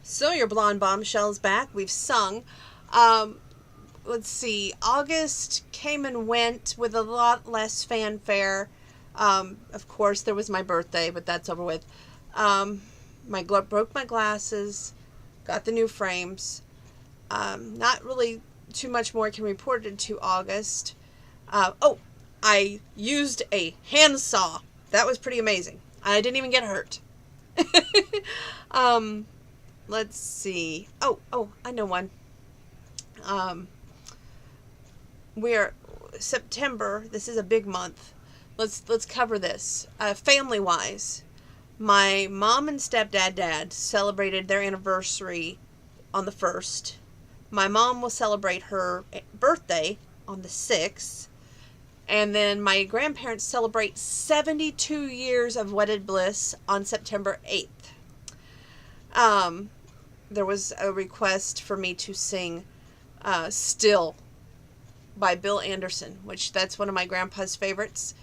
So your blonde bombshell's back. We've sung. Um, let's see. August came and went with a lot less fanfare. Of course, there was my birthday, but that's over with. Um, broke my glasses. Got the new frames. Not really too much more can be reported to August. I used a handsaw. That was pretty amazing. I didn't even get hurt. um, let's see. I know one. Um, we're September. This is a big month. Let's cover this. Family wise, my mom and dad celebrated their anniversary on the 1st. My mom will celebrate her birthday on the 6th. And then my grandparents celebrate 72 years of wedded bliss on September 8th. There was a request for me to sing Still by Bill Anderson, which that's one of my grandpa's favorites.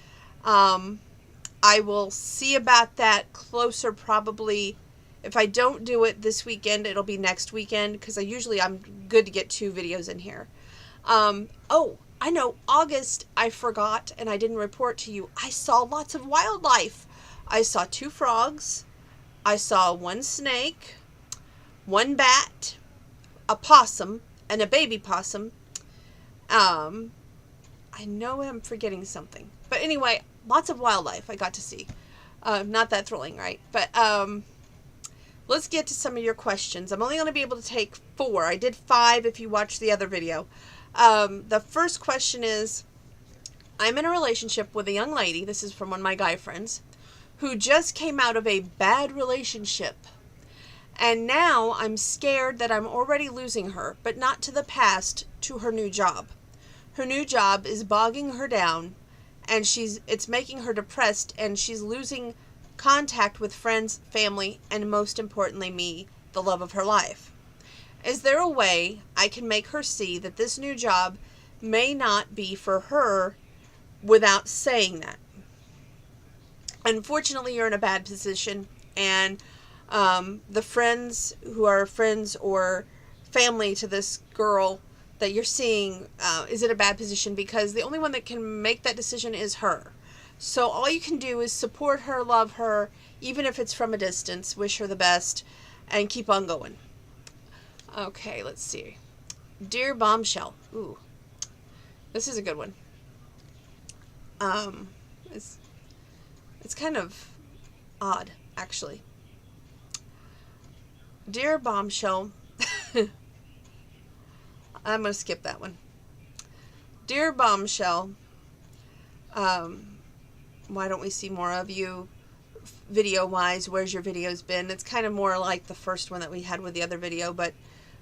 I will see about that closer probably. If I don't do it this weekend, it'll be next weekend because I'm good to get 2 videos in here. I know, August, I forgot and I didn't report to you. I saw lots of wildlife. I saw 2 frogs. I saw 1 snake, 1 bat, a possum, and a baby possum. I know I'm forgetting something. But anyway, lots of wildlife I got to see. Not that thrilling, right? But let's get to some of your questions. I'm only going to be able to take 4. I did 5 if you watched the other video. The first question is, I'm in a relationship with a young lady, this is from one of my guy friends, who just came out of a bad relationship. And now I'm scared that I'm already losing her, but not to the past, to her new job. Her new job is bogging her down, and it's making her depressed, and she's losing contact with friends, family, and most importantly me, the love of her life. Is there a way I can make her see that this new job may not be for her without saying that? Unfortunately, you're in a bad position, and the friends who are friends or family to this girl that you're seeing is in a bad position because the only one that can make that decision is her. So all you can do is support her, love her, even if it's from a distance, wish her the best, and keep on going. Okay, let's see. Dear Bombshell. Ooh, this is a good one. It's kind of odd, actually. Dear Bombshell. I'm going to skip that one. Dear Bombshell. Why don't we see more of you video-wise? Where's your videos been? It's kind of more like the first one that we had with the other video, but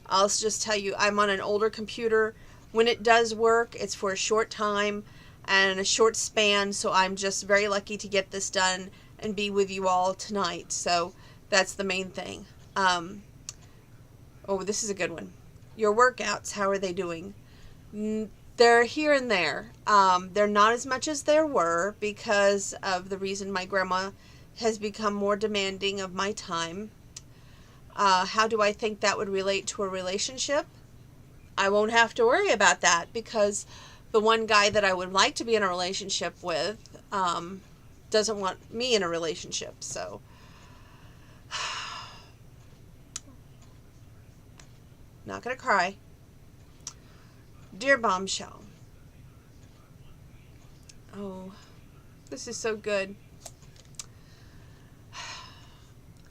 I'll just tell you, I'm on an older computer. When it does work, it's for a short time and a short span, so I'm just very lucky to get this done and be with you all tonight. So that's the main thing. Oh, this is a good one. Your workouts, how are they doing? They're here and there. They're not as much as there were because of the reason my grandma has become more demanding of my time. How do I think that would relate to a relationship? I won't have to worry about that because the one guy that I would like to be in a relationship with doesn't want me in a relationship. So not gonna cry. Dear Bombshell. Oh, this is so good.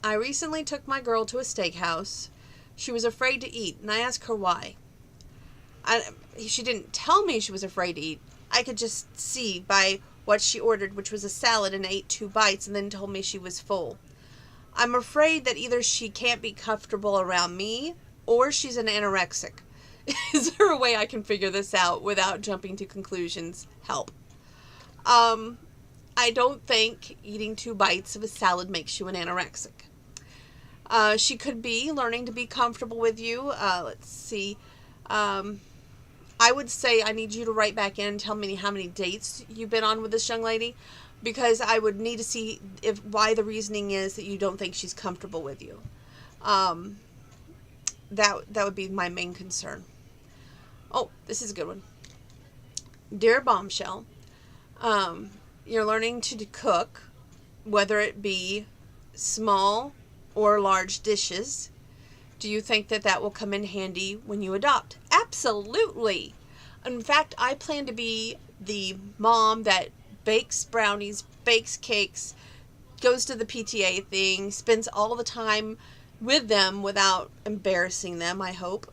I recently took my girl to a steakhouse. She was afraid to eat, and I asked her why. She didn't tell me she was afraid to eat. I could just see by what she ordered, which was a salad, and ate 2 bites and then told me she was full. I'm afraid that either she can't be comfortable around me or she's an anorexic. Is there a way I can figure this out without jumping to conclusions? Help. I don't think eating 2 bites of a salad makes you an anorexic. She could be learning to be comfortable with you. Let's see. I would say I need you to write back in and tell me how many dates you've been on with this young lady, because I would need to see why the reasoning is that you don't think she's comfortable with you. that would be my main concern. Oh, this is a good one. Dear Bombshell, you're learning to cook, whether it be small or large dishes. Do you think that will come in handy when you adopt? Absolutely. In fact, I plan to be the mom that bakes brownies, bakes cakes, goes to the PTA thing, spends all the time with them without embarrassing them, I hope.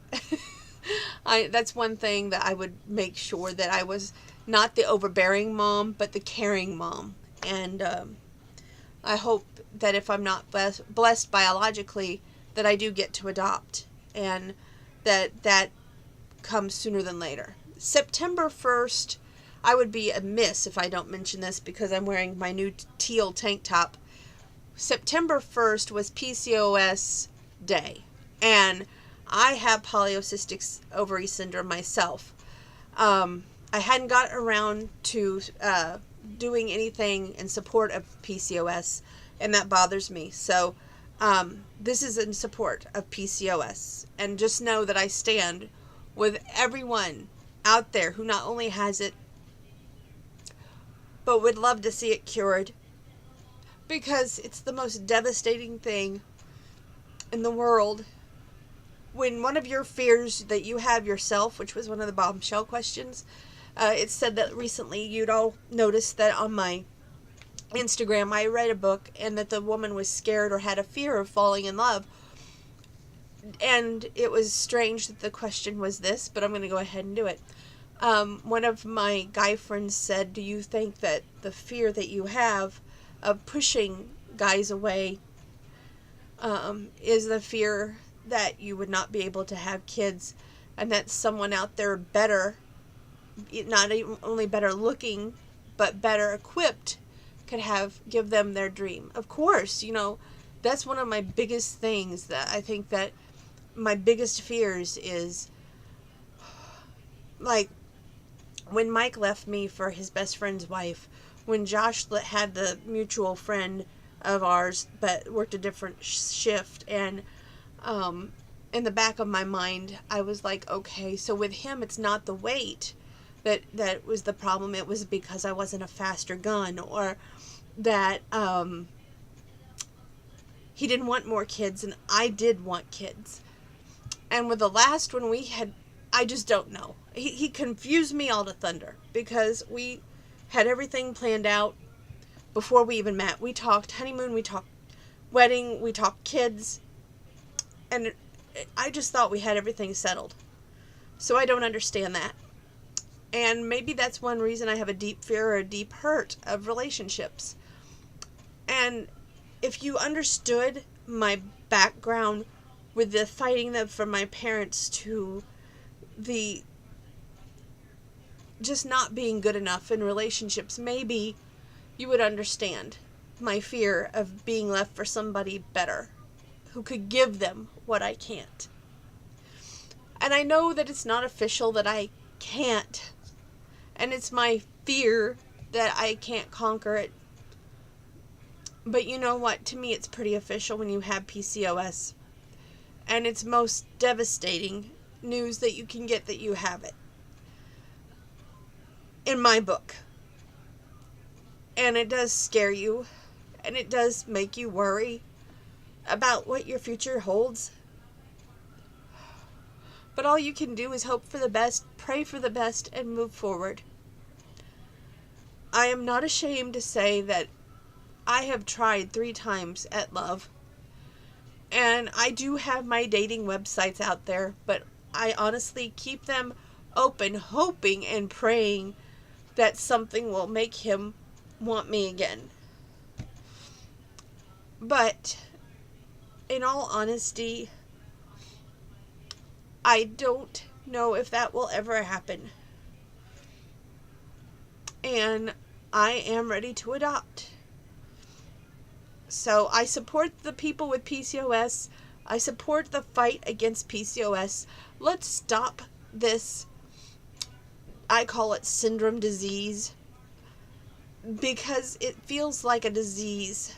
That's one thing that I would make sure, that I was not the overbearing mom, but the caring mom. And I hope that if I'm not blessed biologically, that I do get to adopt, and that comes sooner than later. September 1st, I would be amiss if I don't mention this because I'm wearing my new teal tank top. September 1st was PCOS day, and I have polycystic ovary syndrome myself. I hadn't got around to doing anything in support of PCOS, and that bothers me. So this is in support of PCOS, and just know that I stand with everyone out there who not only has it, but would love to see it cured, because it's the most devastating thing in the world. When one of your fears that you have yourself, which was one of the bombshell questions, it said that recently you'd all noticed that on my Instagram I read a book, and that the woman was scared or had a fear of falling in love. And it was strange that the question was this, but I'm going to go ahead and do it. One of my guy friends said, do you think that the fear that you have of pushing guys away is the fear that you would not be able to have kids, and that someone out there better, not only better looking, but better equipped, could give them their dream? Of course, that's one of my biggest things, that I think that my biggest fears is, like, when Mike left me for his best friend's wife, when Josh had the mutual friend of ours but worked a different shift, and in the back of my mind I was like, okay, so with him it's not the weight that was the problem, it was because I wasn't a faster gun, or that he didn't want more kids and I did want kids. And with the last one we had, I just don't know. He confused me all to thunder, because we had everything planned out before we even met. We talked honeymoon, we talked wedding, we talked kids, and I just thought we had everything settled. So I don't understand that. And maybe that's one reason I have a deep fear or a deep hurt of relationships. And if you understood my background with the fighting from my parents to the just not being good enough in relationships, maybe you would understand my fear of being left for somebody better who could give them what I can't. And I know that it's not official that I can't, and it's my fear that I can't conquer it. But you know what? To me, it's pretty official when you have PCOS. And it's most devastating news that you can get that you have it. In my book. And it does scare you. And it does make you worry about what your future holds. But all you can do is hope for the best, pray for the best, and move forward. I am not ashamed to say that I have tried 3 times at love. And I do have my dating websites out there, but I honestly keep them open, hoping and praying that something will make him want me again. But in all honesty, I don't know if that will ever happen. And I am ready to adopt. So I support the people with PCOS. I support the fight against PCOS. Let's stop this, I call it syndrome disease, because it feels like a disease.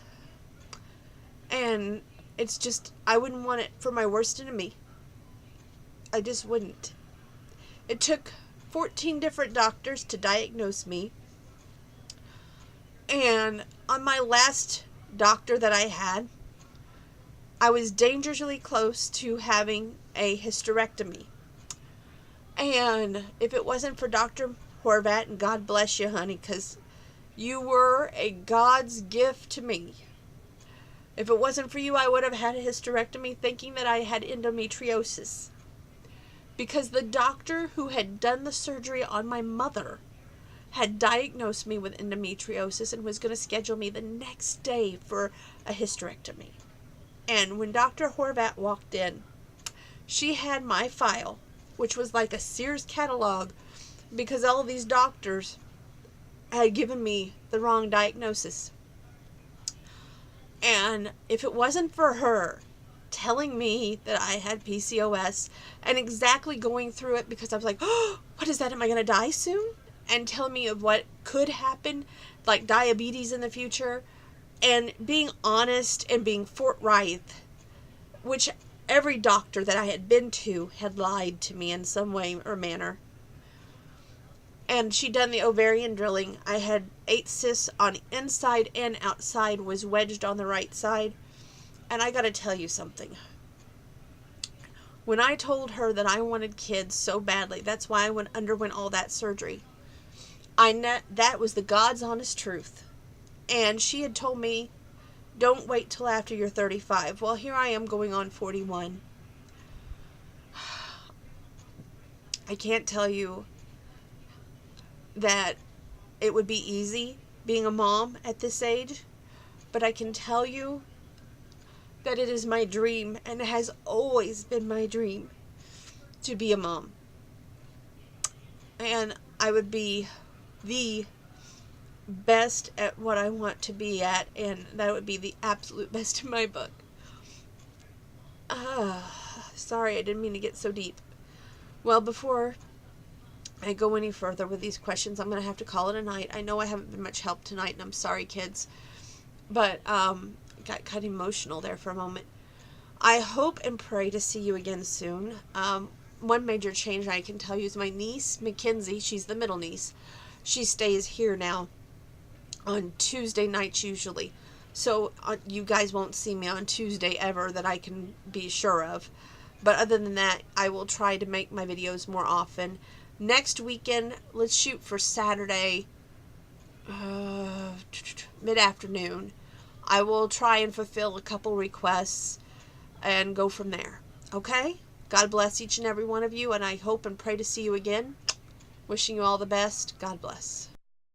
And it's just, I wouldn't want it for my worst enemy. I just wouldn't. It took 14 different doctors to diagnose me. And on my last doctor that I had, I was dangerously close to having a hysterectomy. And if it wasn't for Dr. Horvat, and God bless you, honey, because you were a God's gift to me. If it wasn't for you, I would have had a hysterectomy thinking that I had endometriosis. Because the doctor who had done the surgery on my mother had diagnosed me with endometriosis and was going to schedule me the next day for a hysterectomy. And when Dr. Horvat walked in, she had my file, which was like a Sears catalog, because all of these doctors had given me the wrong diagnosis. And if it wasn't for her telling me that I had PCOS and exactly going through it, because I was like, oh, what is that? Am I going to die soon? And telling me of what could happen, like diabetes in the future, and being honest and being forthright, which every doctor that I had been to had lied to me in some way or manner. And she done the ovarian drilling. I had 8 cysts on inside and outside, was wedged on the right side. And I gotta tell you something. When I told her that I wanted kids so badly, that's why I underwent all that surgery. That was the God's honest truth. And she had told me, don't wait till after you're 35. Well, here I am going on 41. I can't tell you that it would be easy being a mom at this age, but I can tell you that it is my dream, and it has always been my dream, to be a mom. And I would be the best at what I want to be at, and that would be the absolute best in my book. Sorry, I didn't mean to get so deep. Well, before I go any further with these questions, I'm going to have to call it a night. I know I haven't been much help tonight, and I'm sorry, kids. But, got kind of emotional there for a moment. I hope and pray to see you again soon. One major change I can tell you is my niece, Mackenzie, she's the middle niece. She stays here now on Tuesday nights usually. So you guys won't see me on Tuesday ever that I can be sure of. But other than that, I will try to make my videos more often. Next weekend, let's shoot for Saturday, mid-afternoon. I will try and fulfill a couple requests and go from there. Okay? God bless each and every one of you, and I hope and pray to see you again. Wishing you all the best. God bless.